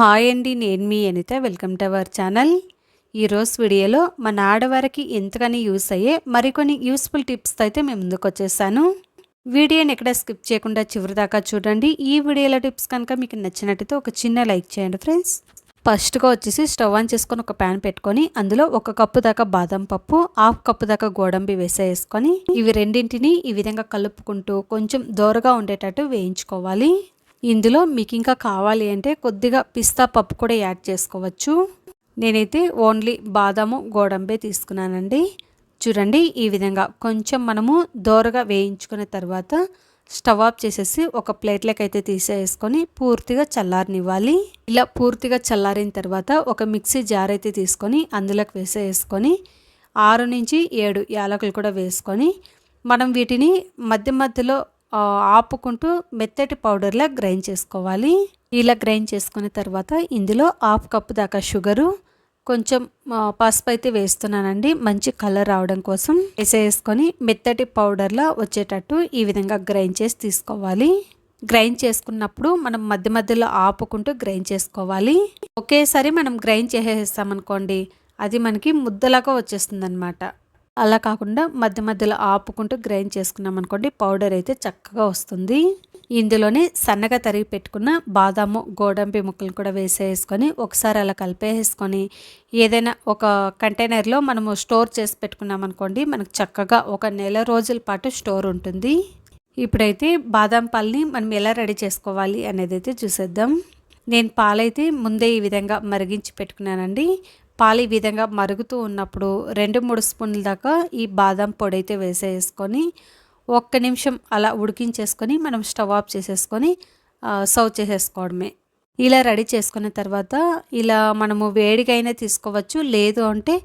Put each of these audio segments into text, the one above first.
Hi అండి, నేను మీ Anitha. Welcome to our channel. ఈరోజు వీడియోలో మన ఆడవారికి ఎంతగానో యూస్ అయ్యే మరికొన్ని యూస్ఫుల్ టిప్స్తో అయితే మేము ముందుకు వచ్చేసాను. వీడియోని ఎక్కడ స్కిప్ చేయకుండా చివరి దాకా చూడండి. ఈ వీడియోలో టిప్స్ కనుక మీకు నచ్చినట్టయితే ఒక చిన్న లైక్ చేయండి ఫ్రెండ్స్. ఫస్ట్గా వచ్చేసి స్టవ్ ఆన్ చేసుకొని ఒక ప్యాన్ పెట్టుకొని అందులో 1 కప్పు దాకా బాదం పప్పు, 1/2 కప్పు దాకా గోడంబి వేసేసుకొని ఇవి రెండింటిని ఈ విధంగా కలుపుకుంటూ కొంచెం దోరగా ఉండేటట్టు వేయించుకోవాలి. ఇందులో మీకు ఇంకా కావాలి అంటే కొద్దిగా పిస్తా పప్పు కూడా యాడ్ చేసుకోవచ్చు. నేనైతే ఓన్లీ బాదాము గోడంబే తీసుకున్నానండి. చూడండి, ఈ విధంగా కొంచెం మనము దోరగా వేయించుకున్న తర్వాత స్టవ్ ఆఫ్ చేసేసి ఒక ప్లేట్లోకి అయితే తీసేసుకొని పూర్తిగా చల్లారనివ్వాలి. ఇలా పూర్తిగా చల్లారిన తర్వాత ఒక మిక్సీ జార్ అయితే తీసుకొని అందులోకి వేసేసుకొని 6 నుంచి 7 యాలకులు కూడా వేసుకొని మనం వీటిని మధ్య మధ్యలో ఆపుకుంటూ మెత్తటి పౌడర్లా గ్రైండ్ చేసుకోవాలి. ఇలా గ్రైండ్ చేసుకున్న తర్వాత ఇందులో 1/2 కప్పు దాకా షుగరు, కొంచెం పసుపు అయితే వేస్తున్నానండి, మంచి కలర్ రావడం కోసం. వేసేసుకొని మెత్తటి పౌడర్లా వచ్చేటట్టు ఈ విధంగా గ్రైండ్ చేసి తీసుకోవాలి. గ్రైండ్ చేసుకున్నప్పుడు మనం మధ్య మధ్యలో ఆపుకుంటూ గ్రైండ్ చేసుకోవాలి. ఒకేసారి మనం గ్రైండ్ చేసేస్తామనుకోండి, అది మనకి ముద్దలాగా వచ్చేస్తుంది అనమాట. అలా కాకుండా మధ్య మధ్యలో ఆపుకుంటూ గ్రైండ్ చేసుకున్నాం అనుకోండి, పౌడర్ అయితే చక్కగా వస్తుంది. ఇందులోనే సన్నగా తరిగి పెట్టుకున్న బాదాము గోడంబి ముక్కలు కూడా వేసేసుకొని ఒకసారి అలా కలిపేసుకొని ఏదైనా ఒక కంటైనర్లో మనము స్టోర్ చేసి పెట్టుకున్నాం అనుకోండి, మనకు చక్కగా 1 నెల రోజుల పాటు స్టోర్ ఉంటుంది. ఇప్పుడైతే బాదం పాలని మనం ఎలా రెడీ చేసుకోవాలి అనేది అయితే చూసేద్దాం. నేను పాలైతే ముందే ఈ విధంగా మరిగించి పెట్టుకున్నానండి. పాలు ఈ విధంగా మరుగుతూ ఉన్నప్పుడు 2-3 స్పూన్ల దాకా ఈ బాదం పొడి అయితే వేసేసుకొని 1 నిమిషం అలా ఉడికించేసుకొని మనం స్టవ్ ఆఫ్ చేసేసుకొని సర్వ్ చేసేసుకోవడమే. ఇలా రెడీ చేసుకున్న తర్వాత ఇలా మనము వేడిగా అయినా తీసుకోవచ్చు, లేదు అంటే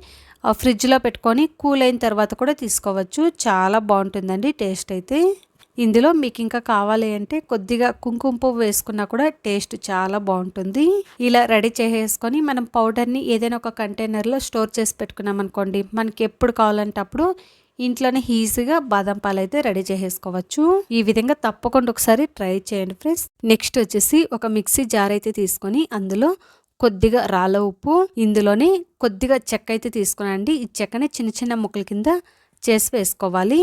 ఫ్రిడ్జ్లో పెట్టుకొని కూల్ అయిన తర్వాత కూడా తీసుకోవచ్చు. చాలా బాగుంటుందండి టేస్ట్ అయితే. ఇందులో మీకు ఇంకా కావాలి అంటే కొద్దిగా కుంకుమ పువ్వు వేసుకున్నా కూడా టేస్ట్ చాలా బాగుంటుంది. ఇలా రెడీ చేసేసుకొని మనం పౌడర్ని ఏదైనా ఒక కంటైనర్లో స్టోర్ చేసి పెట్టుకున్నాం అనుకోండి, మనకి ఎప్పుడు కావాలంటే అప్పుడు ఇంట్లోనే ఈజీగా బాదం పాలు అయితే రెడీ చేసేసుకోవచ్చు. ఈ విధంగా తప్పకుండా ఒకసారి ట్రై చేయండి ఫ్రెండ్స్. నెక్స్ట్ వచ్చేసి ఒక మిక్సీ జార్ అయితే తీసుకొని అందులో కొద్దిగా రాళ్ళ ఉప్పు, ఇందులోనే కొద్దిగా చెక్క అయితే తీసుకున్నానండి. ఈ చెక్కని చిన్న చిన్న ముక్కల కింద చేసి వేసుకోవాలి.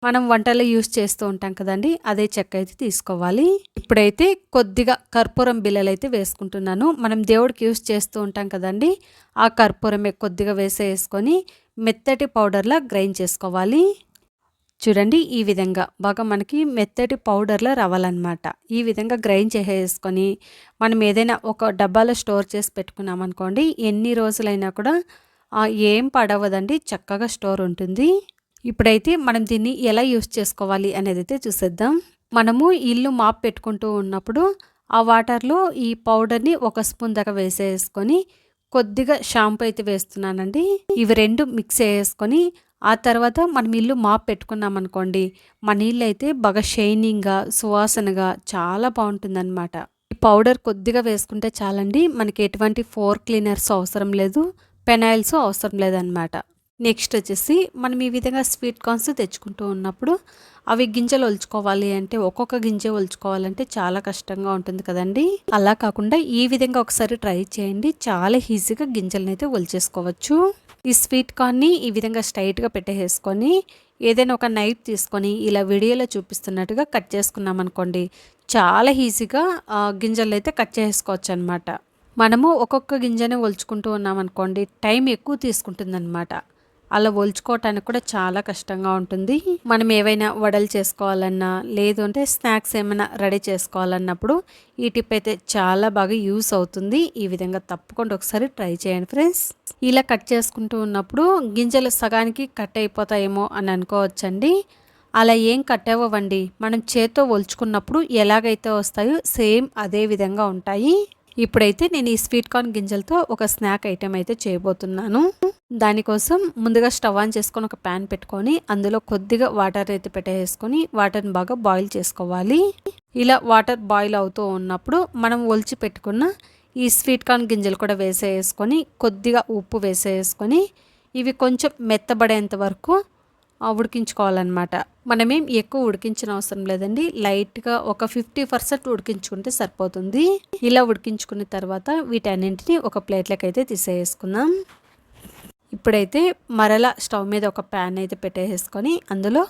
మనం వంటలో యూస్ చేస్తూ ఉంటాం కదండి, అదే చెక్క అయితే తీసుకోవాలి. ఇప్పుడైతే కొద్దిగా కర్పూరం బిళ్ళలు అయితే వేసుకుంటున్నాను. మనం దేవుడికి యూస్ చేస్తూ ఉంటాం కదండి, ఆ కర్పూరమే కొద్దిగా వేసేసుకొని మెత్తటి పౌడర్లా గ్రైండ్ చేసుకోవాలి. చూడండి, ఈ విధంగా బాగా మనకి మెత్తటి పౌడర్లా రావాలన్నమాట. ఈ విధంగా గ్రైండ్ చేసేసుకొని మనం ఏదైనా ఒక డబ్బాలో స్టోర్ చేసి పెట్టుకున్నాం అనుకోండి, ఎన్ని రోజులైనా కూడా ఏం పడవదండి, చక్కగా స్టోర్ ఉంటుంది. ఇప్పుడైతే మనం దీన్ని ఎలా యూస్ చేసుకోవాలి అనేది అయితే చూసేద్దాం. మనము ఇల్లు మాప్ పెట్టుకుంటూ ఉన్నప్పుడు ఆ వాటర్లో ఈ పౌడర్ని 1 స్పూన్ దాకా వేసేసుకొని కొద్దిగా షాంపూ అయితే వేస్తున్నానండి. ఇవి 2 మిక్స్ చేసుకొని ఆ తర్వాత మనం ఇల్లు మాప్ పెట్టుకున్నాం అనుకోండి, మన ఇల్లు అయితే బాగా షైనింగ్గా సువాసనగా చాలా బాగుంటుందన్నమాట. ఈ పౌడర్ కొద్దిగా వేసుకుంటే చాలండి, మనకి ఎటువంటి ఫ్లోర్ క్లీనర్స్ అవసరం లేదు, పెనాయిల్స్ అవసరం లేదన్నమాట. నెక్స్ట్ వచ్చేసి మనం ఈ విధంగా స్వీట్ కార్న్స్ తెచ్చుకుంటూ ఉన్నప్పుడు అవి గింజలు ఒలుచుకోవాలి అంటే ఒక్కొక్క గింజ ఒలుచుకోవాలంటే చాలా కష్టంగా ఉంటుంది కదండి. అలా కాకుండా ఈ విధంగా ఒకసారి ట్రై చేయండి, చాలా ఈజీగా గింజలను అయితే ఒలిచేసుకోవచ్చు. ఈ స్వీట్ కార్న్ని ఈ విధంగా స్ట్రైట్గా పెట్టేసుకొని ఏదైనా ఒక నైఫ్ తీసుకొని ఇలా వీడియోలో చూపిస్తున్నట్టుగా కట్ చేసుకున్నాం అనుకోండి, చాలా ఈజీగా గింజలు అయితే కట్ చేసుకోవచ్చు అనమాట. మనము ఒక్కొక్క గింజనే ఒలుచుకుంటూ ఉన్నాం అనుకోండి, టైం ఎక్కువ తీసుకుంటుంది అనమాట. అలా ఒలుచుకోవటానికి కూడా చాలా కష్టంగా ఉంటుంది. మనం ఏవైనా వడలు చేసుకోవాలన్నా, లేదు అంటే స్నాక్స్ ఏమైనా రెడీ చేసుకోవాలన్నప్పుడు ఈ టిప్ అయితే చాలా బాగా యూస్ అవుతుంది. ఈ విధంగా తప్పకుండా ఒకసారి ట్రై చేయండి ఫ్రెండ్స్. ఇలా కట్ చేసుకుంటూ ఉన్నప్పుడు గింజలు సగానికి కట్ అయిపోతాయేమో అని అనుకోవచ్చండి. అలా ఏం కట్ అవ్వవండి, మనం చేత్తో ఒలుచుకున్నప్పుడు ఎలాగైతే వస్తాయో సేమ్ అదే విధంగా ఉంటాయి. ఇప్పుడైతే నేను ఈ స్వీట్ కార్న్ గింజలతో ఒక స్నాక్ ఐటెం అయితే చేయబోతున్నాను. దానికోసం ముందుగా స్టవ్ ఆన్ చేసుకొని ఒక ప్యాన్ పెట్టుకొని అందులో కొద్దిగా వాటర్ అయితే పెట్టేసుకొని వాటర్ని బాగా బాయిల్ చేసుకోవాలి. ఇలా వాటర్ బాయిల్ అవుతూ ఉన్నప్పుడు మనం ఒలిచి పెట్టుకున్న ఈ స్వీట్ కార్న్ గింజలు కూడా వేసేసుకొని కొద్దిగా ఉప్పు వేసేసుకొని ఇవి కొంచెం మెత్తబడేంత వరకు ఉడికించుకోవాలన్నమాట. మనమేం ఎక్కువ ఉడికించిన అవసరం లేదండి. లైట్‌గా ఒక 50% ఉడికించుకుంటే సరిపోతుంది. ఇలా ఉడికించుకున్న తర్వాత వీటన్నింటిని ఒక ప్లేట్‌లోకైతే తీసేసుకుందాం. ఇప్పుడైతే మరలా స్టవ్ మీద ఒక ప్యాన్ అయితే పెట్టేసుకొని అందులో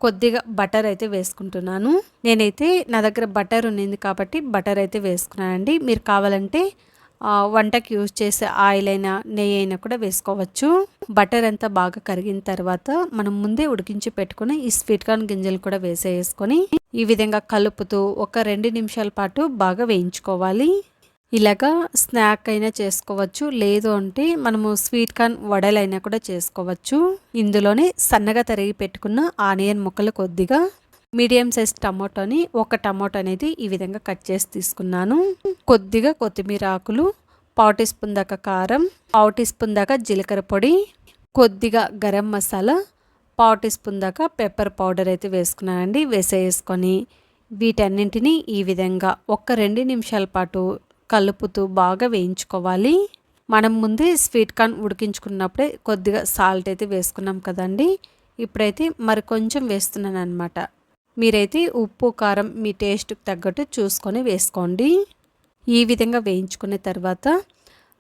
కొద్దిగా బటర్ అయితే వేసుకుంటున్నాను. నేనైతే నా దగ్గర బటర్ ఉన్నింది కాబట్టి బటర్ అయితే వేసుకున్నానండి. మీరు కావాలంటే వంటకి యూజ్ చేసే ఆయిల్ అయినా నెయ్యి అయినా కూడా వేసుకోవచ్చు. బటర్ అంతా బాగా కరిగిన తర్వాత మనం ముందే ఉడికించి పెట్టుకుని ఈ స్వీట్ కార్న్ గింజలు కూడా వేసేసుకొని ఈ విధంగా కలుపుతూ ఒక 2 నిమిషాల పాటు బాగా వేయించుకోవాలి. ఇలాగా స్నాక్ అయినా చేసుకోవచ్చు, లేదు అంటే మనము స్వీట్ కార్న్ వడలైనా కూడా చేసుకోవచ్చు. ఇందులోనే సన్నగా తరిగి పెట్టుకున్న ఆనియన్ ముక్కలు కొద్దిగా, మీడియం సైజ్ టమాటోని ఒక టమాటో అనేది ఈ విధంగా కట్ చేసి తీసుకున్నాను. కొద్దిగా కొత్తిమీర ఆకులు, 1/4 టీ స్పూన్ దాకా కారం, 1/4 టీ స్పూన్ దాకా జీలకర్ర పొడి, కొద్దిగా గరం మసాలా, 1/4 టీ స్పూన్ దాకా పెప్పర్ పౌడర్ అయితే వేసుకున్నానండి. వేసేసుకొని వీటన్నింటినీ ఈ విధంగా ఒక 2 నిమిషాల పాటు కలుపుతూ బాగా వేయించుకోవాలి. మనం ముందే స్వీట్ కార్న్ ఉడికించుకున్నప్పుడే కొద్దిగా సాల్ట్ అయితే వేసుకున్నాం కదండి. ఇప్పుడైతే మరి కొంచెం వేస్తున్నాను అనమాట. మీరైతే ఉప్పు కారం మీ టేస్ట్కి తగ్గట్టు చూసుకొని వేసుకోండి. ఈ విధంగా వేయించుకున్న తర్వాత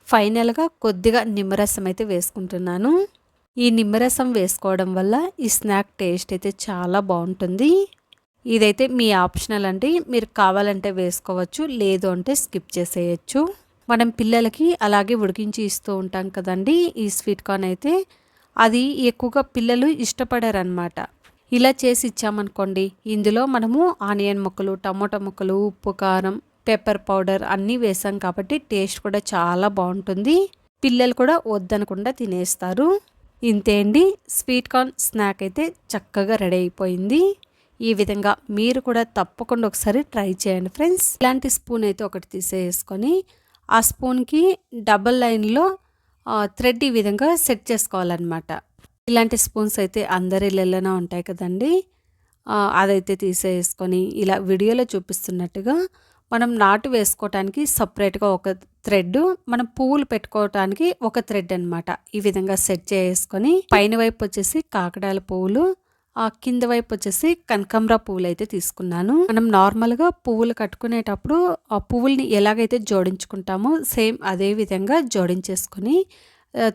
ఫైనల్గా కొద్దిగా నిమ్మరసం అయితే వేసుకుంటున్నాను. ఈ నిమ్మరసం వేసుకోవడం వల్ల ఈ స్నాక్ టేస్ట్ అయితే చాలా బాగుంటుంది. ఇదైతే మీ ఆప్షనల్ అండి, మీరు కావాలంటే వేసుకోవచ్చు, లేదు అంటే స్కిప్ చేసేయచ్చు. మనం పిల్లలకి అలాగే ఉడికించి ఇస్తూ ఉంటాం కదండి. ఈ స్వీట్ కార్న్ అయితే అది ఎక్కువగా పిల్లలు ఇష్టపడారనమాట. ఇలా చేసి ఇచ్చామనుకోండి, ఇందులో మనము ఆనియన్ ముక్కలు, టమాటా ముక్కలు, ఉప్పు కారం, పెప్పర్ పౌడర్ అన్నీ వేసాం కాబట్టి టేస్ట్ కూడా చాలా బాగుంటుంది. పిల్లలు కూడా వద్దనకుండా తినేస్తారు. ఇంతే అండి, స్వీట్ కార్న్ స్నాక్ అయితే చక్కగా రెడీ అయిపోయింది. ఈ విధంగా మీరు కూడా తప్పకుండా ఒకసారి ట్రై చేయండి ఫ్రెండ్స్. ఇలాంటి స్పూన్ అయితే ఒకటి తీసేసుకొని ఆ స్పూన్కి డబల్ లైన్లో థ్రెడ్ ఈ విధంగా సెట్ చేసుకోవాలన్నమాట. ఇలాంటి స్పూన్స్ అయితే అందరి ఇళ్ళలోనే ఉంటాయి కదండి. అదైతే తీసేసుకొని ఇలా వీడియోలో చూపిస్తున్నట్టుగా మనం నాటు వేసుకోవటానికి సపరేట్గా ఒక థ్రెడ్, మనం పువ్వులు పెట్టుకోవటానికి ఒక థ్రెడ్ అనమాట. ఈ విధంగా సెట్ చేసుకొని పైన వైపు వచ్చేసి కాకడాల పువ్వులు, కింద వైపు వచ్చేసి కనకాంబర పువ్వులు అయితే తీసుకున్నాను. మనం నార్మల్గా పువ్వులు కట్టుకునేటప్పుడు ఆ పువ్వుల్ని ఎలాగైతే జోడించుకుంటామో సేమ్ అదే విధంగా జోడించేసుకొని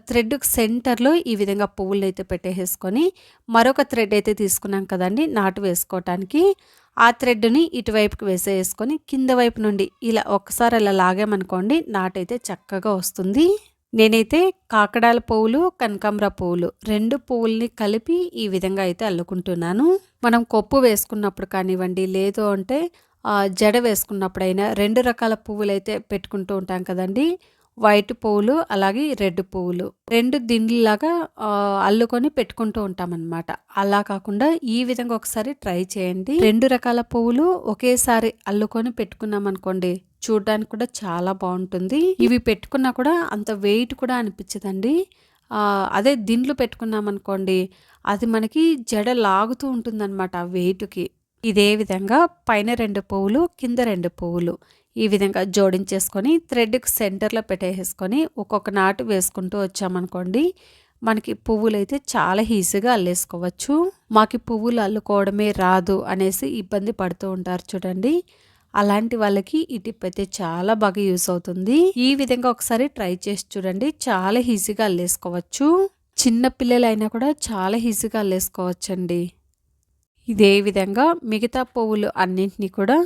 థ్రెడ్కి సెంటర్లో ఈ విధంగా పువ్వులు అయితే పెట్టేసుకొని మరొక థ్రెడ్ అయితే తీసుకున్నాం కదండి నాటు వేసుకోవటానికి. ఆ థ్రెడ్ని ఇటువైపుకి వేసేసుకొని కింద వైపు నుండి ఇలా ఒక్కసారి అలా లాగామనుకోండి, నాటు అయితే చక్కగా వస్తుంది. నేనైతే కాకడాల పువ్వులు, కనకాంబర పువ్వులు 2 పువ్వుల్ని కలిపి ఈ విధంగా అయితే అల్లుకుంటున్నాను. మనం కొప్పు వేసుకున్నప్పుడు కానివ్వండి, లేదు అంటే జడ వేసుకున్నప్పుడైనా 2 రకాల పువ్వులు అయితే పెట్టుకుంటూ ఉంటాం కదండి. వైట్ పువ్వులు అలాగే రెడ్ పువ్వులు 2 దిండ్లాగా అల్లుకొని పెట్టుకుంటూ ఉంటామన్నమాట. అలా కాకుండా ఈ విధంగా ఒకసారి ట్రై చేయండి. 2 రకాల పువ్వులు ఒకేసారి అల్లుకొని పెట్టుకున్నాం అనుకోండి, చూడడానికి కూడా చాలా బాగుంటుంది. ఇవి పెట్టుకున్నా కూడా అంత వెయిట్ కూడా అనిపించదండి. అదే దిండ్లు పెట్టుకున్నాం అనుకోండి, అది మనకి జడ లాగుతూ ఉంటుందన్నమాట ఆ వెయిట్కి. ఇదే విధంగా పైన 2 పువ్వులు, కింద 2 పువ్వులు ఈ విధంగా జోడించేసుకొని థ్రెడ్కి సెంటర్లో పెట్టేసుకొని ఒక్కొక్క నాటు వేసుకుంటూ వచ్చామనుకోండి, మనకి పువ్వులు అయితే చాలా ఈజీగా అల్లేసుకోవచ్చు. మాకు పువ్వులు అల్లుకోవడమే రాదు అనేసి ఇబ్బంది పడుతూ ఉంటారు చూడండి. అలాంటి వాళ్ళకి ఈ టిప్ అయితే చాలా బాగా యూస్ అవుతుంది. ఈ విధంగా ఒకసారి ట్రై చేసి చూడండి, చాలా ఈజీగా అల్లేసుకోవచ్చు. చిన్న పిల్లలైనా కూడా చాలా ఈజీగా అల్లేసుకోవచ్చండి. ఇదే విధంగా మిగతా పువ్వులు అన్నింటినీ కూడా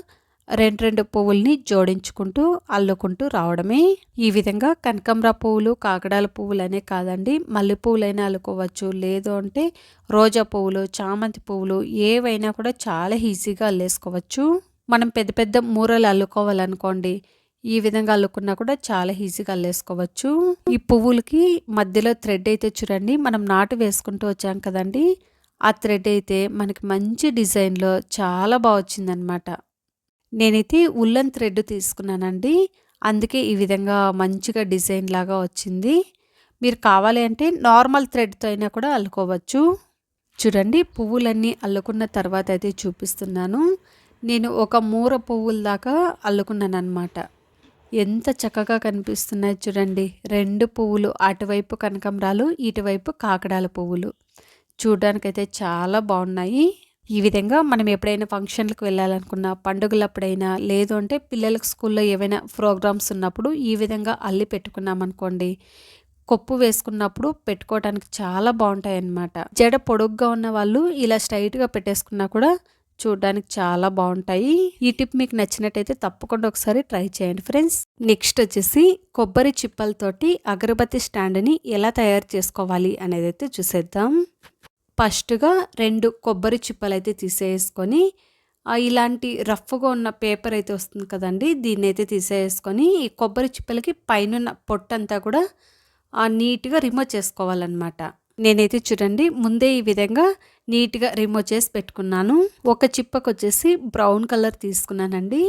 2 పువ్వుల్ని జోడించుకుంటూ అల్లుకుంటూ రావడమే. ఈ విధంగా కనకాంబర పువ్వులు, కాకడాల పువ్వులనే కాదండి, మల్లె పువ్వులైనా అల్లుకోవచ్చు, లేదు అంటే రోజా పువ్వులు, చామంతి పువ్వులు ఏవైనా కూడా చాలా ఈజీగా అల్లేసుకోవచ్చు. మనం పెద్ద పెద్ద మూరలు అల్లుకోవాలనుకోండి, ఈ విధంగా అల్లుకున్నా కూడా చాలా ఈజీగా అల్లేసుకోవచ్చు. ఈ పువ్వులకి మధ్యలో థ్రెడ్ అయితే చూడండి, మనం నాటు వేసుకుంటూ వచ్చాం కదండి, ఆ థ్రెడ్ అయితే మనకి మంచి డిజైన్లో చాలా బాగా వచ్చిందనమాట. నేనైతే ఉల్లన్ థ్రెడ్ తీసుకున్నానండి, అందుకే ఈ విధంగా మంచిగా డిజైన్ లాగా వచ్చింది. మీరు కావాలి అంటే నార్మల్ థ్రెడ్తో అయినా కూడా అల్లుకోవచ్చు. చూడండి, పువ్వులన్నీ అల్లుకున్న తర్వాత అయితే చూపిస్తున్నాను. నేను ఒక మూర పువ్వుల దాకా అల్లుకున్నాను అనమాట. ఎంత చక్కగా కనిపిస్తున్నాయి చూడండి. 2 పువ్వులు, అటువైపు కనకాంబరాలు, ఇటువైపు కాకడాల పువ్వులు చూడడానికైతే చాలా బాగున్నాయి. ఈ విధంగా మనం ఎప్పుడైనా ఫంక్షన్లకు వెళ్ళాలనుకున్న, పండుగలప్పుడైనా, లేదు అంటే పిల్లలకు స్కూల్లో ఏవైనా ప్రోగ్రామ్స్ ఉన్నప్పుడు ఈ విధంగా అల్లి పెట్టుకున్నామనుకోండి, కొప్పు వేసుకున్నప్పుడు పెట్టుకోవడానికి చాలా బాగుంటాయన్నమాట. జడ పొడుగ్గా ఉన్న వాళ్ళు ఇలా స్ట్రైట్గా పెట్టేసుకున్నా కూడా చూడడానికి చాలా బాగుంటాయి. ఈ టిప్ మీకు నచ్చినట్టయితే తప్పకుండా ఒకసారి ట్రై చేయండి ఫ్రెండ్స్. నెక్స్ట్ వచ్చేసి కొబ్బరి చిప్పలతోటి అగరబత్తి స్టాండ్ని ఎలా తయారు చేసుకోవాలి అనేది అయితే చూసేద్దాం. ఫస్ట్గా 2 కొబ్బరి చిప్పలు అయితే తీసేసుకొని ఇలాంటి రఫ్గా ఉన్న పేపర్ అయితే వస్తుంది కదండి, దీన్ని అయితే తీసేసుకొని ఈ కొబ్బరి చిప్పలకి పైన పొట్టంతా కూడా నీట్గా రిమూవ్ చేసుకోవాలన్నమాట. నేనైతే చూడండి ముందే ఈ విధంగా నీట్గా రిమూవ్ చేసి పెట్టుకున్నాను. ఒక చిప్పకు వచ్చేసి బ్రౌన్ కలర్ తీసుకున్నానండి.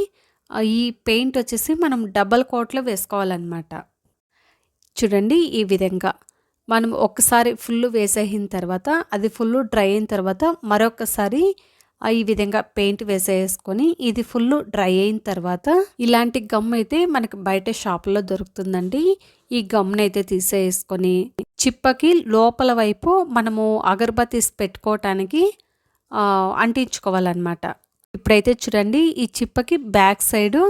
ఈ పెయింట్ వచ్చేసి మనం డబల్ కోట్లో వేసుకోవాలన్నమాట. చూడండి ఈ విధంగా మనం ఒక్కసారి ఫుల్ వేసేసిన తర్వాత అది ఫుల్ డ్రై అయిన తర్వాత మరొకసారి ఈ విధంగా పెయింట్ వేసేసుకొని ఇది ఫుల్ డ్రై అయిన తర్వాత ఇలాంటి గమ్ అయితే మనకి బయట షాపులో దొరుకుతుందండి. ఈ గమ్ని అయితే తీసేసుకొని చిప్పకి లోపల వైపు మనము అగరబత్తీస్ పెట్టుకోవటానికి అంటించుకోవాలన్నమాట. ఇప్పుడైతే చూడండి ఈ చిప్పకి బ్యాక్ సైడు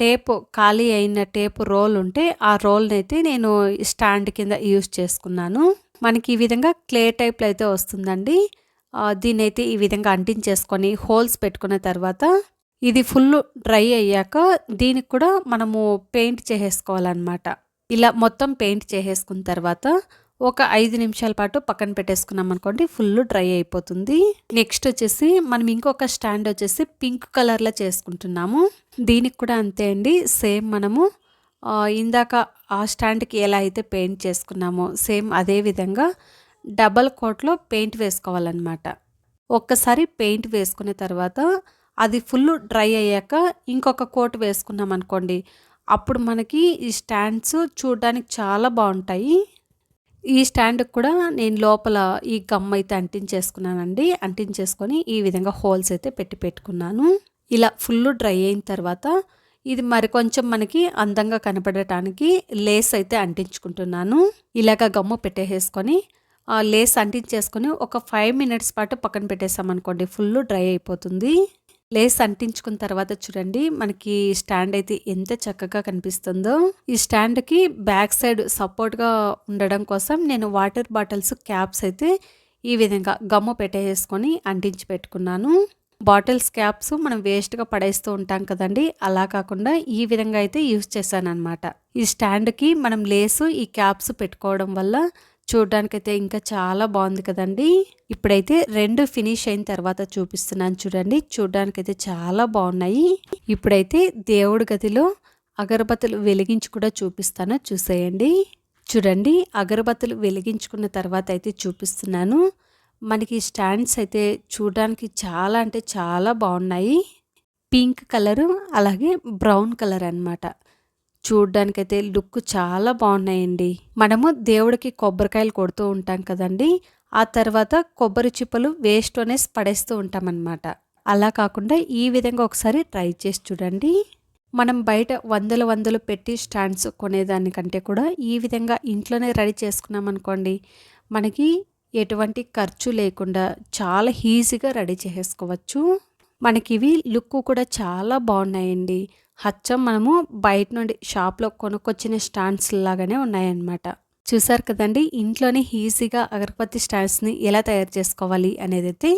టేప్ ఖాళీ అయిన టేప్ రోల్ ఉంటే ఆ రోల్ని అయితే నేను స్టాండ్ కింద యూజ్ చేసుకున్నాను. మనకి ఈ విధంగా క్లే టైప్లో అయితే వస్తుందండి. దీన్ని అయితే ఈ విధంగా అంటించేసుకొని హోల్స్ పెట్టుకున్న తర్వాత ఇది ఫుల్ డ్రై అయ్యాక దీనికి కూడా మనము పెయింట్ చేసేసుకోవాలన్నమాట. ఇలా మొత్తం పెయింట్ చేసేసుకున్న తర్వాత ఒక 5 నిమిషాల పాటు పక్కన పెట్టేసుకున్నాం అనుకోండి, ఫుల్ డ్రై అయిపోతుంది. నెక్స్ట్ వచ్చేసి మనం ఇంకొక స్టాండ్ వచ్చేసి పింక్ కలర్లో చేసుకుంటున్నాము. దీనికి కూడా అంతే అండి, సేమ్ మనము ఇందాక ఆ స్టాండ్కి ఎలా అయితే పెయింట్ చేసుకున్నామో సేమ్ అదే విధంగా డబల్ కోట్లో పెయింట్ వేసుకోవాలన్నమాట. ఒక్కసారి పెయింట్ వేసుకున్న తర్వాత అది ఫుల్ డ్రై అయ్యాక ఇంకొక కోట్ వేసుకున్నాం అనుకోండి, అప్పుడు మనకి ఈ స్టాండ్స్ చూడడానికి చాలా బాగుంటాయి. ఈ స్టాండ్కి కూడా నేను లోపల ఈ గమ్ అయితే అంటించేసుకున్నానండి. అంటించేసుకొని ఈ విధంగా హోల్స్ అయితే పెట్టుకున్నాను. ఇలా ఫుల్ డ్రై అయిన తర్వాత ఇది మరి కొంచెం మనకి అందంగా కనపడటానికి లేస్ అయితే అంటించుకుంటున్నాను. ఇలాగ గమ్ము పెట్టేసుకొని లేస్ అంటించేసుకొని ఒక 5 మినిట్స్ పాటు పక్కన పెట్టేసామనుకోండి, ఫుల్ డ్రై అయిపోతుంది. లేస్ అంటించుకున్న తర్వాత చూడండి మనకి స్టాండ్ అయితే ఎంత చక్కగా కనిపిస్తుందో. ఈ స్టాండ్కి బ్యాక్ సైడ్ సపోర్ట్గా ఉండడం కోసం నేను వాటర్ బాటిల్స్ క్యాప్స్ అయితే ఈ విధంగా గమ్ము పెట్టేసుకొని అంటించి పెట్టుకున్నాను. బాటిల్స్ క్యాప్స్ మనం వేస్ట్గా పడేస్తూ ఉంటాం కదండి, అలా కాకుండా ఈ విధంగా అయితే యూజ్ చేశాను అనమాట. ఈ స్టాండ్కి మనం లేసు ఈ క్యాప్స్ పెట్టుకోవడం వల్ల చూడడానికైతే ఇంకా చాలా బాగుంది కదండి. ఇప్పుడైతే 2 ఫినిష్ అయిన తర్వాత చూపిస్తున్నాను చూడండి, చూడడానికైతే చాలా బాగున్నాయి. ఇప్పుడైతే దేవుడి గదిలో అగరబత్తులు వెలిగించి కూడా చూపిస్తాను, చూసేయండి. చూడండి అగరబత్తులు వెలిగించుకున్న తర్వాత అయితే చూపిస్తున్నాను. మనకి స్టాండ్స్ అయితే చూడడానికి చాలా అంటే చాలా బాగున్నాయి. పింక్ కలరు అలాగే బ్రౌన్ కలర్ అన్నమాట. చూడ్డానికైతే లుక్ చాలా బాగున్నాయండి. మనము దేవుడికి కొబ్బరికాయలు కొడుతూ ఉంటాం కదండి, ఆ తర్వాత కొబ్బరి చిప్పలు వేస్ట్ అనేసి పడేస్తూ ఉంటామన్నమాట. అలా కాకుండా ఈ విధంగా ఒకసారి ట్రై చేసి చూడండి. మనం బయట వందలు పెట్టి స్టాండ్స్ కొనేదానికంటే కూడా ఈ విధంగా ఇంట్లోనే రెడీ చేసుకున్నాం అనుకోండి, మనకి ఎటువంటి ఖర్చు లేకుండా చాలా ఈజీగా రెడీ చేసుకోవచ్చు. మనకి ఇవి లుక్ కూడా చాలా బాగున్నాయండి. అచ్చం మనము బయట నుండి షాప్లో కొనుక్కొచ్చిన స్టాండ్స్ లాగానే ఉన్నాయన్నమాట. చూసారు కదండి, ఇంట్లోనే ఈజీగా అగరబత్తి స్టాండ్స్ని ఎలా తయారు చేసుకోవాలి అనేది అయితే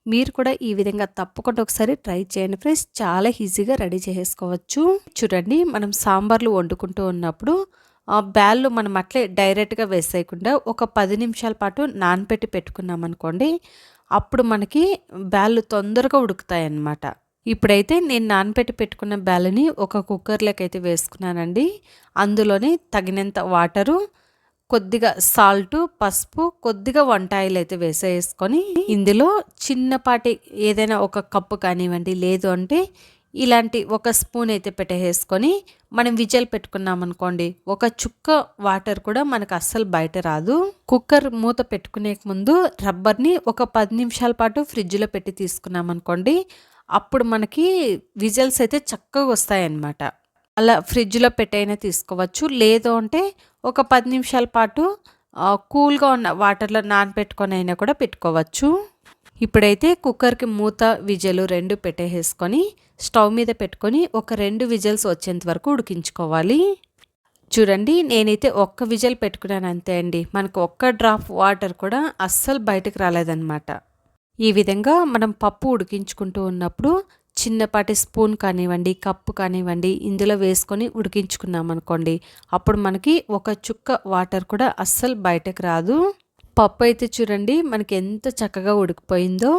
మీరు కూడా ఈ విధంగా తప్పకుండా ఒకసారి ట్రై చేయండి ఫ్రెండ్స్. చాలా ఈజీగా రెడీ చేసుకోవచ్చు. చూడండి మనం సాంబార్లు వండుకుంటూ ఉన్నప్పుడు బ్యాళ్ళు మనం అట్లే డైరెక్ట్గా వేసేయకుండా ఒక 10 నిమిషాల పాటు నానబెట్టి పెట్టుకున్నాం అనుకోండి, అప్పుడు మనకి బ్యాళ్ళు తొందరగా ఉడుకుతాయి అన్నమాట. ఇప్పుడైతే నేను నానబెట్టి పెట్టుకున్న బ్యాళ్ళని ఒక కుక్కర్లోకి అయితే వేసుకున్నానండి. అందులోనే తగినంత వాటరు, కొద్దిగా సాల్టు, పసుపు, కొద్దిగా వంట ఆయిల్ అయితే వేసేసుకొని ఇందులో చిన్నపాటి ఏదైనా ఒక కప్పు కానివ్వండి, లేదు అంటే ఇలాంటి ఒక స్పూన్ అయితే పెట్టేసుకొని మనం విజిల్ పెట్టుకున్నాం అనుకోండి, ఒక చుక్క వాటర్ కూడా మనకు అస్సలు బయట రాదు. కుక్కర్ మూత పెట్టుకునే ముందు రబ్బర్ని ఒక 10 నిమిషాల పాటు ఫ్రిడ్జ్లో పెట్టి తీసుకున్నాం అనుకోండి, అప్పుడు మనకి విజిల్స్ అయితే చక్కగా వస్తాయన్నమాట. అలా ఫ్రిడ్జ్లో పెట్టైనా తీసుకోవచ్చు, లేదు అంటే ఒక 10 నిమిషాల పాటు కూల్గా ఉన్న వాటర్లో నానబెట్టుకొని అయినా కూడా పెట్టుకోవచ్చు. ఇప్పుడైతే కుక్కర్కి మూత విజలు 2 పెట్టేసుకొని స్టవ్ మీద పెట్టుకొని ఒక 2 విజిల్స్ వచ్చేంత వరకు ఉడికించుకోవాలి. చూడండి నేనైతే ఒక్క విజిల్ పెట్టుకున్నాను అంతే అండి. మనకు ఒక్క డ్రాప్ వాటర్ కూడా అస్సలు బయటకు రాలేదన్నమాట. ఈ విధంగా మనం పప్పు ఉడికించుకుంటూ ఉన్నప్పుడు చిన్నపాటి స్పూన్ కానివ్వండి, కప్పు కానివ్వండి ఇందులో వేసుకొని ఉడికించుకున్నాం అనుకోండి, అప్పుడు మనకి ఒక చుక్క వాటర్ కూడా అస్సలు బయటకు రాదు. పప్పు అయితే చూడండి మనకి ఎంత చక్కగా ఉడికిపోయిందో.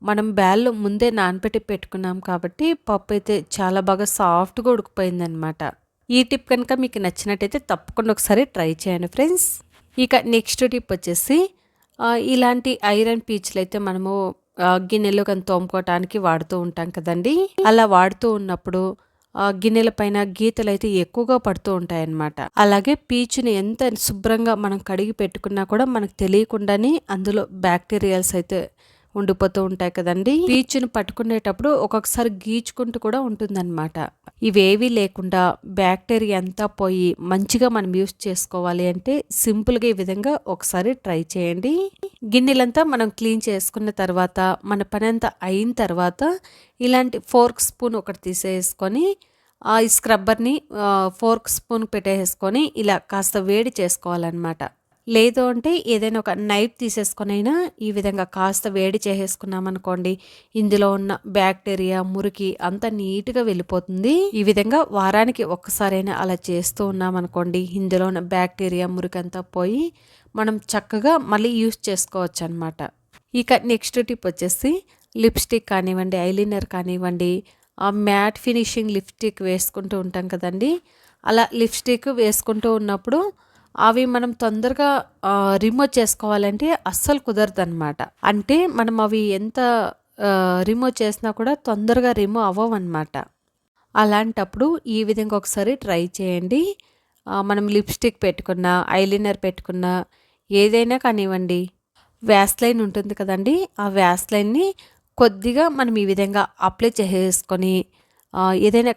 మనం బ్యాళ్ళు ముందే నానబెట్టి పెట్టుకున్నాం కాబట్టి పప్పు అయితే చాలా బాగా సాఫ్ట్గా ఉడికిపోయిందనమాట. ఈ టిప్ కనుక మీకు నచ్చినట్టయితే తప్పకుండా ఒకసారి ట్రై చేయండి ఫ్రెండ్స్. ఇక నెక్స్ట్ టిప్ వచ్చేసి ఇలాంటి ఐరన్ పీచులు అయితే మనము గిన్నెలు కానీ తోముకోవటానికి వాడుతూ ఉంటాం కదండి. అలా వాడుతూ ఉన్నప్పుడు గిన్నెల పైన గీతలు అయితే ఎక్కువగా పడుతూ ఉంటాయన్నమాట. అలాగే పీచుని ఎంత శుభ్రంగా మనం కడిగి పెట్టుకున్నా కూడా మనకు తెలియకుండానే అందులో బ్యాక్టీరియాల్స్ అయితే ఉండిపోతూ ఉంటాయి కదండి. పీచుని పట్టుకునేటప్పుడు ఒక్కొక్కసారి గీచుకుంటూ కూడా ఉంటుందన్నమాట. ఇవేవీ లేకుండా బ్యాక్టీరియా అంతా పోయి మంచిగా మనం యూస్ చేసుకోవాలి అంటే సింపుల్గా ఈ విధంగా ఒకసారి ట్రై చేయండి. గిన్నెలంతా మనం క్లీన్ చేసుకున్న తర్వాత మన పని అంతా అయిన తర్వాత ఇలాంటి ఫోర్క్ స్పూన్ ఒకటి తీసేసుకొని ఈ స్క్రబ్బర్ని ఫోర్క్ స్పూన్ పెట్టేసుకొని ఇలా కాస్త వేడి చేసుకోవాలన్నమాట. లేదు అంటే ఏదైనా ఒక నైఫ్ తీసేసుకొని అయినా ఈ విధంగా కాస్త వేడి చేసేసుకున్నాం అనుకోండి, ఇందులో ఉన్న బ్యాక్టీరియా మురికి అంతా నీట్గా వెళ్ళిపోతుంది. ఈ విధంగా వారానికి ఒక్కసారైనా అలా చేస్తూ ఉన్నాం అనుకోండి, ఇందులో ఉన్న బ్యాక్టీరియా మురికి అంతా పోయి మనం చక్కగా మళ్ళీ యూస్ చేసుకోవచ్చు అనమాట. ఇక నెక్స్ట్ టిప్ వచ్చేసి లిప్స్టిక్ కానివ్వండి, ఐలైనర్ కానివ్వండి, మ్యాట్ ఫినిషింగ్ లిప్స్టిక్ వేసుకుంటూ ఉంటాం కదండి. అలా లిప్స్టిక్ వేసుకుంటూ ఉన్నప్పుడు అవి మనం తొందరగా రిమూవ్ చేసుకోవాలంటే అస్సలు కుదరదు అనమాట. అంటే మనం అవి ఎంత రిమూవ్ చేసినా కూడా తొందరగా రిమూవ్ అవ్వవన్నమాట. అలాంటప్పుడు ఈ విధంగా ఒకసారి ట్రై చేయండి. మనం లిప్స్టిక్ పెట్టుకున్నా, ఐలైనర్ పెట్టుకున్నా, ఏదైనా కానివ్వండి, వ్యాస్లైన్ ఉంటుంది కదండి, ఆ వ్యాస్లైన్ని కొద్దిగా మనం ఈ విధంగా అప్లై చేసేసుకొని ఏదైనా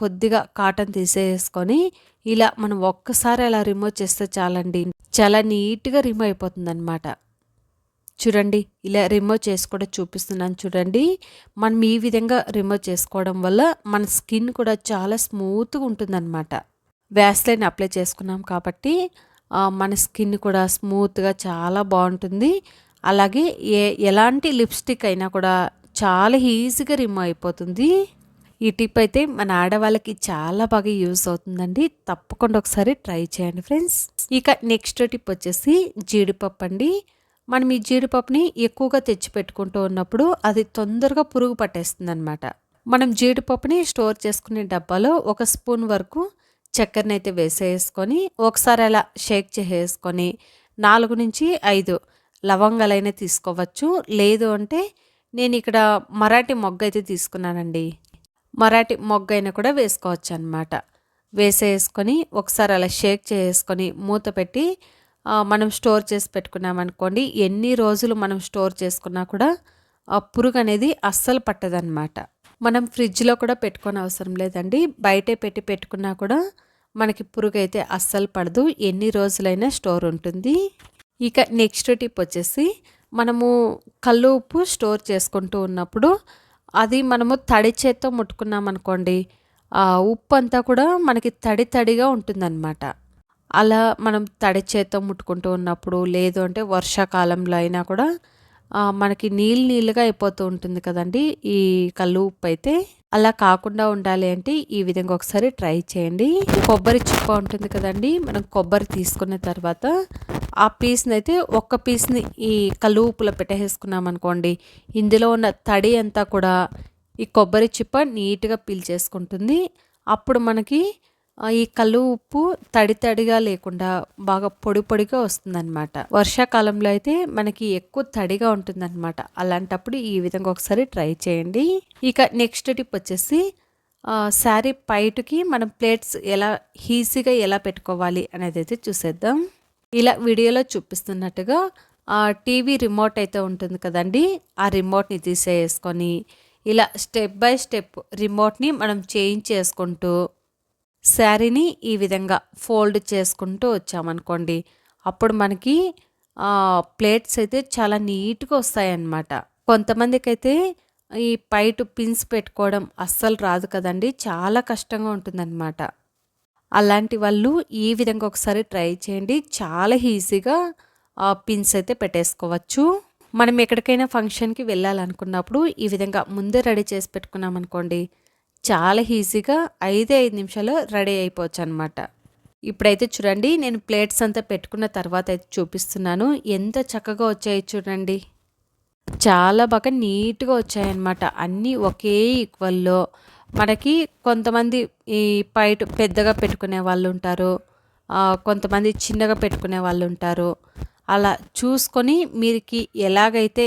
కొద్దిగా కాటన్ తీసేసుకొని ఇలా మనం ఒక్కసారి అలా రిమూవ్ చేస్తే చాలండి, చాలా నీట్గా రిమూవ్ అయిపోతుంది అనమాట. చూడండి ఇలా రిమూవ్ చేసి కూడా చూపిస్తున్నాను చూడండి. మనం ఈ విధంగా రిమూవ్ చేసుకోవడం వల్ల మన స్కిన్ కూడా చాలా స్మూత్గా ఉంటుందన్నమాట. వ్యాస్లైన్ అప్లై చేసుకున్నాం కాబట్టి మన స్కిన్ కూడా స్మూత్గా చాలా బాగుంటుంది. అలాగే ఎలాంటి లిప్స్టిక్ అయినా కూడా చాలా ఈజీగా రిమూవ్ అయిపోతుంది. ఈ టిప్ అయితే మన ఆడవాళ్ళకి చాలా బాగా యూజ్ అవుతుందండి. తప్పకుండా ఒకసారి ట్రై చేయండి ఫ్రెండ్స్. ఇక నెక్స్ట్ టిప్ వచ్చేసి జీడిపప్పు అండి. మనం ఈ జీడిపప్పుని ఎక్కువగా తెచ్చి పెట్టుకుంటూ ఉన్నప్పుడు అది తొందరగా పురుగు పట్టేస్తుంది అనమాట. మనం జీడిపప్పుని స్టోర్ చేసుకునే డబ్బాలో 1 స్పూన్ వరకు చక్కెరని అయితే వేసేసుకొని ఒకసారి అలా షేక్ చేసేసుకొని 4 నుంచి 5 లవంగాలైనా తీసుకోవచ్చు. లేదు అంటే నేను ఇక్కడ మరాఠీ మొగ్గ అయితే తీసుకున్నానండి. మరాఠీ మొగ్గ అయినా కూడా వేసుకోవచ్చు అనమాట. వేసేసుకొని ఒకసారి అలా షేక్ చేసుకొని మూత పెట్టి మనం స్టోర్ చేసి పెట్టుకున్నామనుకోండి, ఎన్ని రోజులు మనం స్టోర్ చేసుకున్నా కూడా ఆ పురుగు అనేది అస్సలు పట్టదనమాట. మనం ఫ్రిడ్జ్లో కూడా పెట్టుకోని అవసరం లేదండి, బయటే పెట్టుకున్నా కూడా మనకి పురుగు అయితే అస్సలు పడదు, ఎన్ని రోజులైనా స్టోర్ ఉంటుంది. ఇక నెక్స్ట్ టిప్ వచ్చేసి మనము కల్లు ఉప్పు స్టోర్ చేసుకుంటూ ఉన్నప్పుడు అది మనము తడి చేత్తో ముట్టుకున్నామనుకోండి, ఆ ఉప్పు అంతా కూడా మనకి తడిగా ఉంటుందన్నమాట. అలా మనం తడి చేత్తో ముట్టుకుంటూ ఉన్నప్పుడు, లేదు అంటే వర్షాకాలంలో అయినా కూడా మనకి నీళ్ళుగా అయిపోతూ ఉంటుంది కదండి ఈ కల్లు ఉప్పు అయితే. అలా కాకుండా ఉండాలి అంటే ఈ విధంగా ఒకసారి ట్రై చేయండి. కొబ్బరి చిప్ప ఉంటుంది కదండి, మనం కొబ్బరి తీసుకున్న తర్వాత ఆ పీస్ని అయితే ఒక్క పీస్ని ఈ కల్లు ఉప్పులో పెట్టేసుకున్నాం అనుకోండి, ఇందులో ఉన్న తడి అంతా కూడా ఈ కొబ్బరి చిప్ప నీట్గా పీల్చేసుకుంటుంది. అప్పుడు మనకి ఈ కల్లు ఉప్పు తడిగా లేకుండా బాగా పొడిగా వస్తుందన్నమాట. వర్షాకాలంలో అయితే మనకి ఎక్కువ తడిగా ఉంటుందన్నమాట. అలాంటప్పుడు ఈ విధంగా ఒకసారి ట్రై చేయండి. ఇక నెక్స్ట్ టిప్ వచ్చేసి శారీ పైటుకి మనం ప్లేట్స్ ఈజీగా ఎలా పెట్టుకోవాలి అనేది అయితే చూసేద్దాం. ఇలా వీడియోలో చూపిస్తున్నట్టుగా టీవీ రిమోట్ అయితే ఉంటుంది కదండి, ఆ రిమోట్ని తీసేసుకొని ఇలా స్టెప్ బై స్టెప్ రిమోట్ని మనం చేంజ్ చేసుకుంటూ శారీని ఈ విధంగా ఫోల్డ్ చేసుకుంటూ వచ్చామనుకోండి, అప్పుడు మనకి ప్లేట్స్ అయితే చాలా నీట్గా వస్తాయన్నమాట. కొంతమందికైతే ఈ పైట పిన్స్ పెట్టుకోవడం అస్సలు రాదు కదండి, చాలా కష్టంగా ఉంటుందన్నమాట. అలాంటి వాళ్ళు ఈ విధంగా ఒకసారి ట్రై చేయండి, చాలా ఈజీగా పిన్స్ అయితే పెట్టేసుకోవచ్చు. మనం ఎక్కడికైనా ఫంక్షన్కి వెళ్ళాలనుకున్నప్పుడు ఈ విధంగా ముందే రెడీ చేసి పెట్టుకున్నామనుకోండి, చాలా ఈజీగా 5 నిమిషాలు రెడీ అయిపోవచ్చు అనమాట. ఇప్పుడైతే చూడండి, నేను ప్లేట్స్ అంతా పెట్టుకున్న తర్వాత అయితే చూపిస్తున్నాను. ఎంత చక్కగా వచ్చాయి చూడండి, చాలా బాగా నీట్గా వచ్చాయన్నమాట. అన్నీ ఒకే ఈక్వల్లో. మనకి కొంతమంది ఈ పైట పెద్దగా పెట్టుకునే వాళ్ళు ఉంటారు, కొంతమంది చిన్నగా పెట్టుకునే వాళ్ళు ఉంటారు. అలా చూసుకొని మీరికి ఎలాగైతే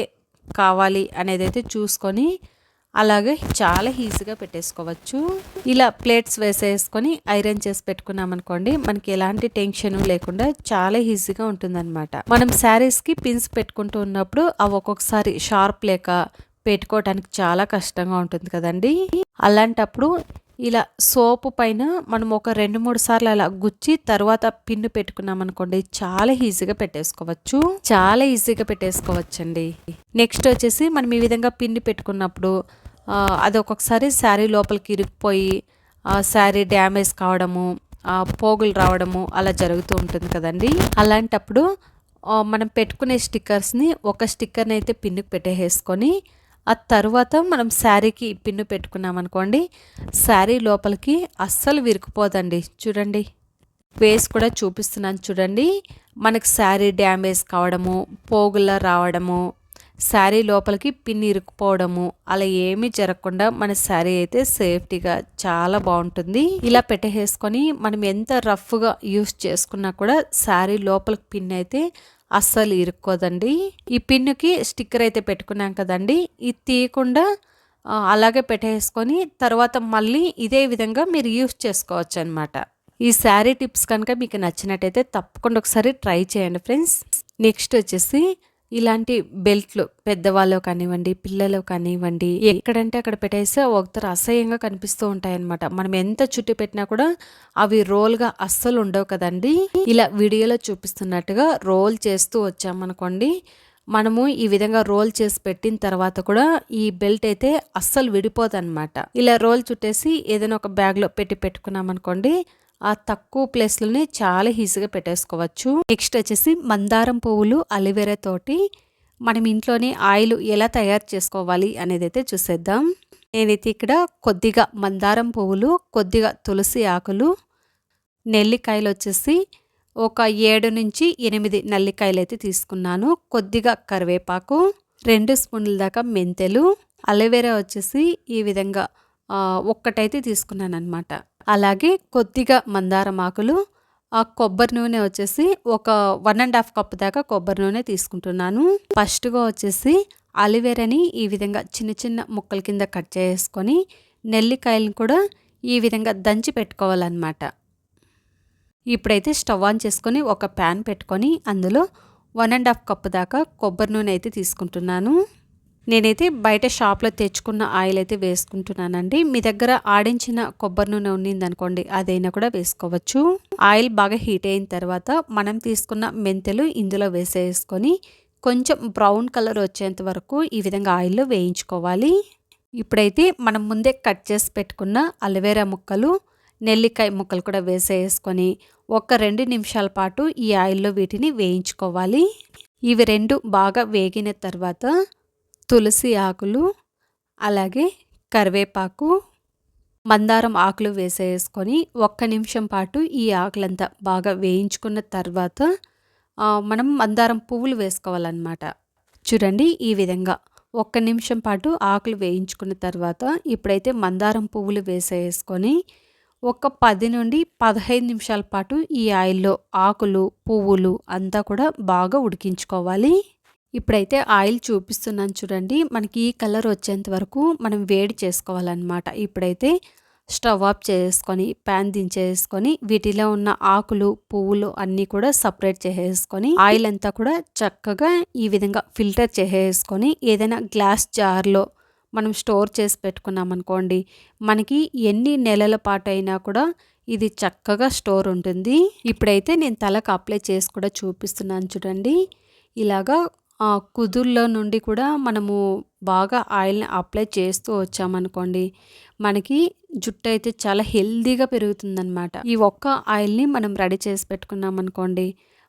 కావాలి అనేది అయితే చూసుకొని అలాగే చాలా ఈజీగా పెట్టేసుకోవచ్చు. ఇలా ప్లేట్స్ వేసేసుకొని ఐరన్ చేసి పెట్టుకున్నామనుకోండి, మనకి ఎలాంటి టెన్షన్ లేకుండా చాలా ఈజీగా ఉంటుందన్నమాట. మనం శారీస్కి పిన్స్ పెట్టుకుంటూ ఉన్నప్పుడు అవి ఒక్కొక్కసారి షార్ప్ లేక పెట్టుకోవటానికి చాలా కష్టంగా ఉంటుంది కదండి. అలాంటప్పుడు ఇలా సోపు పైన మనం ఒక 2-3 సార్లు అలా గుచ్చి తర్వాత పిన్ను పెట్టుకున్నాం అనుకోండి, చాలా ఈజీగా పెట్టేసుకోవచ్చు. చాలా ఈజీగా పెట్టేసుకోవచ్చండి. నెక్స్ట్ వచ్చేసి మనం ఈ విధంగా పిన్ను పెట్టుకున్నప్పుడు అది ఒక్కొక్కసారి శారీ లోపలికి ఇరుక్కుపోయి శారీ డ్యామేజ్ కావడము, పోగులు రావడము అలా జరుగుతూ ఉంటుంది కదండి. అలాంటప్పుడు మనం పెట్టుకునే స్టిక్కర్స్ని ఒక స్టిక్కర్ని అయితే పిన్నుకి పెట్టేసుకొని ఆ తర్వాత మనం శారీకి పిన్ను పెట్టుకున్నామనుకోండి, శారీ లోపలికి అస్సలు విరుకుపోదండి. చూడండి, వేసి కూడా చూపిస్తున్నాను చూడండి. మనకు శారీ డ్యామేజ్ కావడము, పోగులా రావడము, శారీ లోపలికి పిన్ ఇరుక్కుపోవడము అలా ఏమీ జరగకుండా మన శారీ అయితే సేఫ్టీగా చాలా బాగుంటుంది. ఇలా పెట్టేసుకొని మనం ఎంత రఫ్గా యూస్ చేసుకున్నా కూడా శారీ లోపలికి పిన్ అయితే అస్సలు ఇరుక్కోదండి. ఈ పిన్నుకి స్టిక్కర్ అయితే పెట్టుకున్నాం కదండి, ఇది తీయకుండా అలాగే పెట్టేసుకొని తర్వాత మళ్ళీ ఇదే విధంగా మీరు యూస్ చేసుకోవచ్చు అనమాట. ఈ శారీ టిప్స్ కనుక మీకు నచ్చినట్టయితే తప్పకుండా ఒకసారి ట్రై చేయండి ఫ్రెండ్స్. నెక్స్ట్ వచ్చేసి ఇలాంటి బెల్ట్లు పెద్దవాళ్ళు కానివ్వండి, పిల్లలు కానివ్వండి, ఎక్కడంటే అక్కడ పెట్టేస్తే ఒకసారి అసహ్యంగా కనిపిస్తూ ఉంటాయన్నమాట. మనం ఎంత చుట్టి పెట్టినా కూడా అవి రోల్గా అస్సలు ఉండవు కదండి. ఇలా వీడియోలో చూపిస్తున్నట్టుగా రోల్ చేస్తూ వచ్చామనుకోండి, మనము ఈ విధంగా రోల్ చేసి పెట్టిన తర్వాత కూడా ఈ బెల్ట్ అయితే అస్సలు విడిపోదన్నమాట. ఇలా రోల్ చుట్టేసి ఏదైనా ఒక బ్యాగ్లో పెట్టుకున్నాం అనుకోండి, ఆ తక్కువ ప్లేస్లోనే చాలా ఈజీగా పెట్టేసుకోవచ్చు. నెక్స్ట్ వచ్చేసి మందారం పువ్వులు అలోవెరా తోటి మనం ఇంట్లోనే ఆయిల్ ఎలా తయారు చేసుకోవాలి అనేది అయితే చూసేద్దాం. నేనైతే ఇక్కడ కొద్దిగా మందారం పువ్వులు, కొద్దిగా తులసి ఆకులు, నెల్లికాయలు వచ్చేసి ఒక 7 నుంచి 8 నల్లికాయలు అయితే తీసుకున్నాను. కొద్దిగా కరివేపాకు, 2 స్పూన్ల దాకా మెంతెలు, అలోవెరా వచ్చేసి ఈ విధంగా ఒక్కటైతే తీసుకున్నాను అనమాట. అలాగే కొద్దిగా మందారం ఆకులు, కొబ్బరి నూనె వచ్చేసి ఒక 1.5 కప్ దాకా కొబ్బరి నూనె తీసుకుంటున్నాను. ఫస్ట్గా వచ్చేసి అలోవెరాని ఈ విధంగా చిన్న చిన్న ముక్కల కింద కట్ చేసుకొని నెల్లికాయలను కూడా ఈ విధంగా దంచి పెట్టుకోవాలన్నమాట. ఇప్పుడైతే స్టవ్ ఆన్ చేసుకొని ఒక ప్యాన్ పెట్టుకొని అందులో 1.5 కప్ దాకా కొబ్బరి నూనె అయితే తీసుకుంటున్నాను. నేనైతే బయట షాప్లో తెచ్చుకున్న ఆయిల్ అయితే వేసుకుంటున్నానండి. మీ దగ్గర ఆడించిన కొబ్బరి నూనె ఉన్నిందనుకోండి, అదైనా కూడా వేసుకోవచ్చు. ఆయిల్ బాగా హీట్ అయిన తర్వాత మనం తీసుకున్న మెంతులు ఇందులో వేసేసుకొని కొంచెం బ్రౌన్ కలర్ వచ్చేంత వరకు ఈ విధంగా ఆయిల్లో వేయించుకోవాలి. ఇప్పుడైతే మనం ముందే కట్ చేసి పెట్టుకున్న అలోవెరా ముక్కలు, నెల్లికాయ ముక్కలు కూడా వేసేసుకొని ఒక 2 నిమిషాల పాటు ఈ ఆయిల్లో వీటిని వేయించుకోవాలి. ఇవి 2 బాగా వేగిన తర్వాత తులసి ఆకులు, అలాగే కరివేపాకు, మందారం ఆకులు వేసేసుకొని 1 నిమిషం పాటు ఈ ఆకులంతా బాగా వేయించుకున్న తర్వాత మనం మందారం పువ్వులు వేసుకోవాలన్నమాట. చూడండి, ఈ విధంగా 1 నిమిషం పాటు ఆకులు వేయించుకున్న తర్వాత ఇప్పుడైతే మందారం పువ్వులు వేసేసుకొని ఒక 10 నుండి 15 నిమిషాల పాటు ఈ ఆయిల్లో ఆకులు, పువ్వులు అంతా కూడా బాగా ఉడికించుకోవాలి. ఇప్పుడైతే ఆయిల్ చూపిస్తున్నాను చూడండి, మనకి ఈ కలర్ వచ్చేంత వరకు మనం వేడి చేసుకోవాలన్నమాట. ఇప్పుడైతే స్టవ్ ఆఫ్ చేసుకొని ప్యాన్ దించేసుకొని వీటిలో ఉన్న ఆకులు, పువ్వులు అన్నీ కూడా సపరేట్ చేసేసుకొని ఆయిల్ అంతా కూడా చక్కగా ఈ విధంగా ఫిల్టర్ చేసేసుకొని ఏదైనా గ్లాస్ జార్లో మనం స్టోర్ చేసి పెట్టుకున్నాం అనుకోండి, మనకి ఎన్ని నెలల పాటు అయినా కూడా ఇది చక్కగా స్టోర్ ఉంటుంది. ఇప్పుడైతే నేను తలకు అప్లై చేసి కూడా చూపిస్తున్నాను చూడండి. ఇలాగా కుదుల్లో నుండి కూడా మనము బాగా ఆయిల్‌ని అప్లై చేస్తూ వచ్చామనుకోండి, మనకి జుట్టయితే చాలా హెల్తీగా పెరుగుతుందనమాట. ఈ ఒక్క ఆయిల్‌ని మనం రెడీ చేసి పెట్టుకున్నామనుకోండి,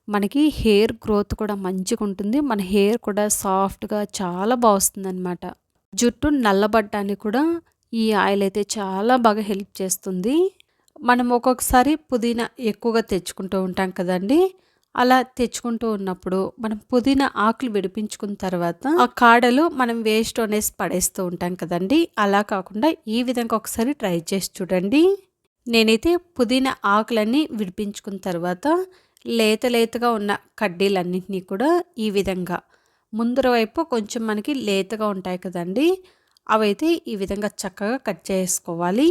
మనకి హెయిర్ గ్రోత్ కూడా మంచిగుంటుంది. మన హెయిర్ కూడా సాఫ్ట్‌గా చాలా బా వస్తుందనమాట. జుట్టు నల్లబడడానికి కూడా ఈ ఆయిల్ అయితే చాలా బాగా హెల్ప్ చేస్తుంది. మనం ఒక్కొక్కసారి పుదీనా ఎక్కువగా తెచ్చుకుంటూ ఉంటాం కదండీ! అలా తెచ్చుకుంటూ ఉన్నప్పుడు మనం పుదీనా ఆకులు విడిపించుకున్న తర్వాత ఆ కాడలు మనం వేస్ట్ అనేసి పడేస్తూ ఉంటాం కదండీ! అలా కాకుండా ఈ విధంగా ఒకసారి ట్రై చేసి చూడండి. నేనైతే పుదీనా ఆకులన్నీ విడిపించుకున్న తర్వాత లేతగా ఉన్న కడ్డీలన్నింటినీ కూడా ఈ విధంగా ముందర వైపు కొంచెం మనకి లేతగా ఉంటాయి కదండీ! అవైతే ఈ విధంగా చక్కగా కట్ చేసుకోవాలి.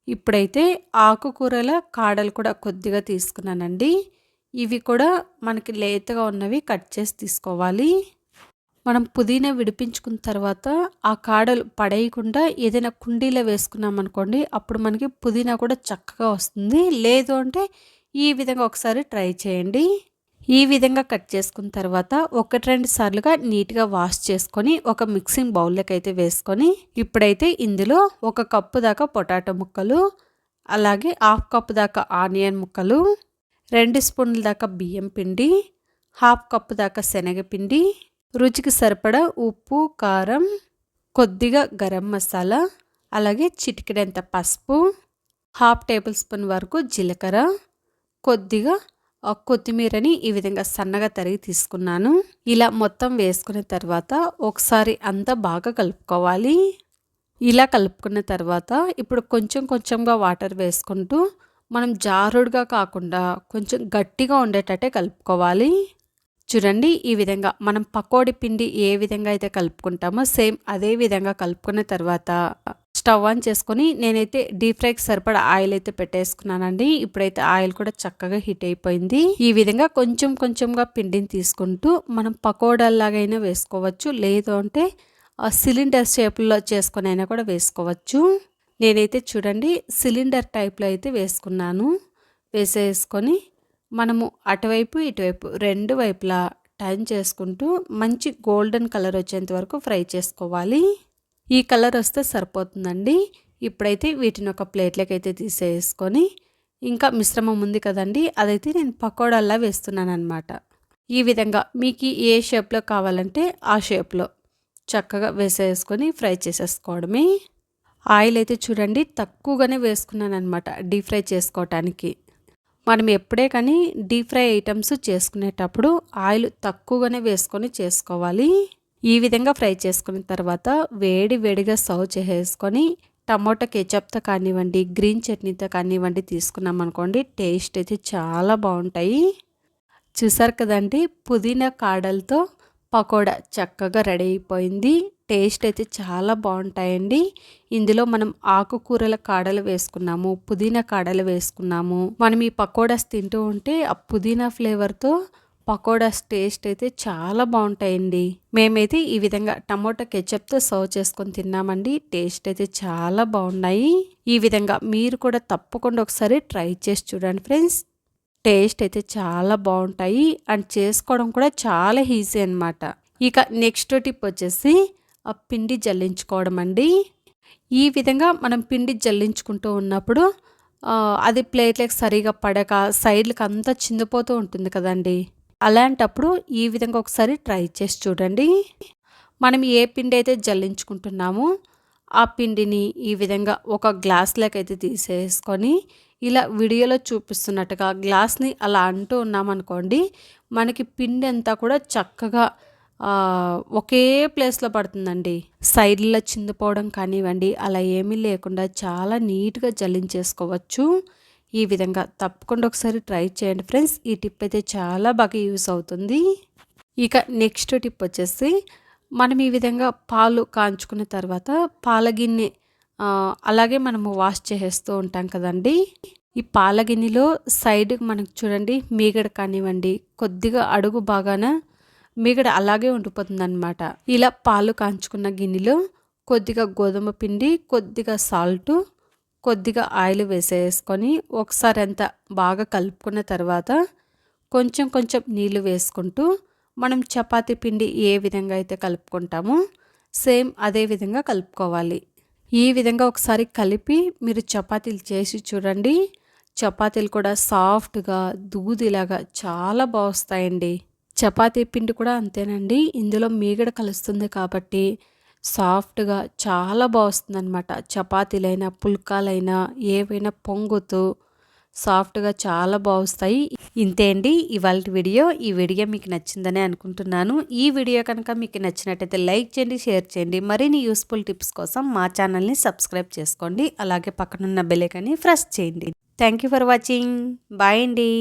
ఇప్పుడైతే ఆకుకూరల కాడలు కూడా కొద్దిగా తీసుకున్నానండి. ఇవి కూడా మనకి లేతగా ఉన్నవి కట్ చేసి తీసుకోవాలి. మనం పుదీనా విడిపించుకున్న తర్వాత ఆ కాడలు పడేయకుండా ఏదైనా కుండీలో వేసుకున్నామనుకోండి, అప్పుడు మనకి పుదీనా కూడా చక్కగా వస్తుంది. లేదు అంటే ఈ విధంగా ఒకసారి ట్రై చేయండి. ఈ విధంగా కట్ చేసుకున్న తర్వాత 1-2 సార్లుగా నీట్‌గా వాష్ చేసుకొని ఒక మిక్సింగ్ బౌల్‌లోకి అయితే వేసుకొని, ఇప్పుడైతే ఇందులో 1 కప్పు దాకా పొటాటో ముక్కలు, అలాగే 1/2 కప్పు దాకా ఆనియన్ ముక్కలు, 2 స్పూన్ల దాకా బియ్యం పిండి, 1/2 కప్పు దాకా శనగపిండి, రుచికి సరిపడా ఉప్పు, కారం, కొద్దిగా గరం మసాలా, అలాగే చిటికెడంత పసుపు, 1/2 టేబుల్ స్పూన్ వరకు జీలకర్ర, కొద్దిగా కొత్తిమీరని ఈ విధంగా సన్నగా తరిగి తీసుకున్నాను. ఇలా మొత్తం వేసుకున్న తర్వాత ఒకసారి అంతా బాగా కలుపుకోవాలి. ఇలా కలుపుకున్న తర్వాత ఇప్పుడు కొంచెం కొంచెంగా వాటర్ వేసుకుంటూ మనం జారుడుగా కాకుండా కొంచెం గట్టిగా ఉండేటట్టే కలుపుకోవాలి. చూడండి, ఈ విధంగా మనం పకోడీ పిండి ఏ విధంగా అయితే కలుపుకుంటామో సేమ్ అదే విధంగా కలుపుకున్న తర్వాత స్టవ్ ఆన్ చేసుకొని నేనైతే డీప్ ఫ్రైకి సరిపడా ఆయిల్ అయితే పెట్టేసుకున్నానండి. ఇప్పుడైతే ఆయిల్ కూడా చక్కగా హీట్ అయిపోయింది. ఈ విధంగా కొంచెం కొంచెంగా పిండిని తీసుకుంటూ మనం పకోడాలాగైనా వేసుకోవచ్చు, లేదు అంటే సిలిండర్ షేప్లో చేసుకొని అయినా కూడా వేసుకోవచ్చు. నేనైతే చూడండి సిలిండర్ టైప్లో అయితే వేసుకున్నాను. వేసేసుకొని మనము అటువైపు ఇటువైపు రెండు వైపులా టర్న్ చేసుకుంటూ మంచి గోల్డెన్ కలర్ వచ్చేంత వరకు ఫ్రై చేసుకోవాలి. ఈ కలర్ వస్తే సరిపోతుందండి. ఇప్పుడైతే వీటిని ఒక ప్లేట్లోకి అయితే తీసేసుకొని ఇంకా మిశ్రమం ఉంది కదండి, అదైతే నేను పకోడాల్లా వేస్తున్నాను అనమాట. ఈ విధంగా మీకు ఏ షేప్లో కావాలంటే ఆ షేప్లో చక్కగా వేసేసుకొని ఫ్రై చేసేసుకోవడమే. ఆయిల్ అయితే చూడండి తక్కువగానే వేసుకున్నాను అనమాట డీప్ ఫ్రై చేసుకోవటానికి. మనం ఎప్పుడే కానీ డీప్ ఫ్రై ఐటమ్స్ చేసుకునేటప్పుడు ఆయిల్ తక్కువగానే వేసుకొని చేసుకోవాలి. ఈ విధంగా ఫ్రై చేసుకున్న తర్వాత వేడిగా సర్వ్ చేసేసుకొని టమోటా కెచప్తో కానివ్వండి, గ్రీన్ చట్నీతో కానివ్వండి తీసుకున్నాం అనుకోండి, టేస్ట్ అయితే చాలా బాగుంటాయి. చూసారు కదండి, పుదీనా కాడలతో పకోడా చక్కగా రెడీ అయిపోయింది. టేస్ట్ అయితే చాలా బాగుంటాయండి. ఇందులో మనం ఆకుకూరల కాడలు వేసుకున్నాము, పుదీనా కాడలు వేసుకున్నాము. మనం ఈ పకోడాస్ తింటూ ఉంటే ఆ పుదీనా ఫ్లేవర్తో పకోడాస్ టేస్ట్ అయితే చాలా బాగుంటాయండి. మేమైతే ఈ విధంగా టమోటా కెచప్తో సర్వ్ చేసుకొని తిన్నామండి. టేస్ట్ అయితే చాలా బాగున్నాయి. ఈ విధంగా మీరు కూడా తప్పకుండా ఒకసారి ట్రై చేసి చూడండి ఫ్రెండ్స్. టేస్ట్ అయితే చాలా బాగుంటాయి అండ్ చేసుకోవడం కూడా చాలా ఈజీ అనమాట. ఇక నెక్స్ట్ టిప్ వచ్చేసి ఆ పిండి జల్లించుకోవడం అండి. ఈ విధంగా మనం పిండి జల్లించుకుంటూ ఉన్నప్పుడు అది ప్లేట్లకు సరిగా పడక సైడ్లకు అంతా చిందిపోతూ ఉంటుంది కదండి. అలాంటప్పుడు ఈ విధంగా ఒకసారి ట్రై చేసి చూడండి. మనం ఏ పిండి అయితే జల్లించుకుంటున్నామో ఆ పిండిని ఈ విధంగా ఒక గ్లాస్లోకి అయితే తీసేసుకొని ఇలా వీడియోలో చూపిస్తున్నట్టుగా గ్లాస్ని అలా అంటూ ఉన్నామనుకోండి, మనకి పిండి అంతా కూడా చక్కగా ఒకే ప్లేస్లో పడుతుందండి. సైడ్లో చిందిపోవడం కానివ్వండి అలా ఏమీ లేకుండా చాలా నీట్గా జల్లించేసుకోవచ్చు. ఈ విధంగా తప్పకుండా ఒకసారి ట్రై చేయండి ఫ్రెండ్స్. ఈ టిప్ అయితే చాలా బాగా యూస్ అవుతుంది. ఇక నెక్స్ట్ టిప్ వచ్చేసి మనం ఈ విధంగా పాలు కాంచుకున్న తర్వాత పాల గిన్నె అలాగే మనము వాష్ చేసేస్తూ ఉంటాం కదండి. ఈ పాల గిన్నెలో సైడ్కి మనకు చూడండి మీగడ కానివ్వండి కొద్దిగా అడుగు బాగాన మీగడ అలాగే ఉండిపోతుంది అనమాట. ఇలా పాలు కాంచుకున్న గిన్నెలో కొద్దిగా గోధుమ పిండి, కొద్దిగా సాల్టు, కొద్దిగా ఆయిల్ వేసేసుకొని ఒకసారి అంతా బాగా కలుపుకున్న తర్వాత కొంచెం కొంచెం నీళ్ళు వేసుకుంటూ మనం చపాతీ పిండి ఏ విధంగా అయితే కలుపుకుంటామో సేమ్ అదే విధంగా కలుపుకోవాలి. ఈ విధంగా ఒకసారి కలిపి మీరు చపాతీలు చేసి చూడండి. చపాతీలు కూడా సాఫ్ట్‌గా, దూదిలాగా చాలా వస్తాయండి. చపాతీ పిండి కూడా అంతేనండి. ఇందులో మీగడ కలుస్తుంది కాబట్టి సాఫ్ట్‌గా చాలా వస్తుందనమాట. చపాతీలైనా, పుల్కాలైనా ఏవైనా పొంగుతూ సాఫ్ట్‌గా చాలా వస్తాయి. ఇంతే అండి ఇవాల్టి వీడియో. ఈ వీడియో మీకు నచ్చిందనే అనుకుంటున్నాను. ఈ వీడియో కనుక మీకు నచ్చినట్టయితే లైక్ చేయండి, షేర్ చేయండి. మరిన్ని యూస్‌ఫుల్ టిప్స్ కోసం మా ఛానల్‌ని సబ్స్క్రైబ్ చేసుకోండి. అలాగే పక్కనున్న బెల్ ఐకాన్ని ప్రెస్ చేయండి. Thank you for watching. Bye అండి.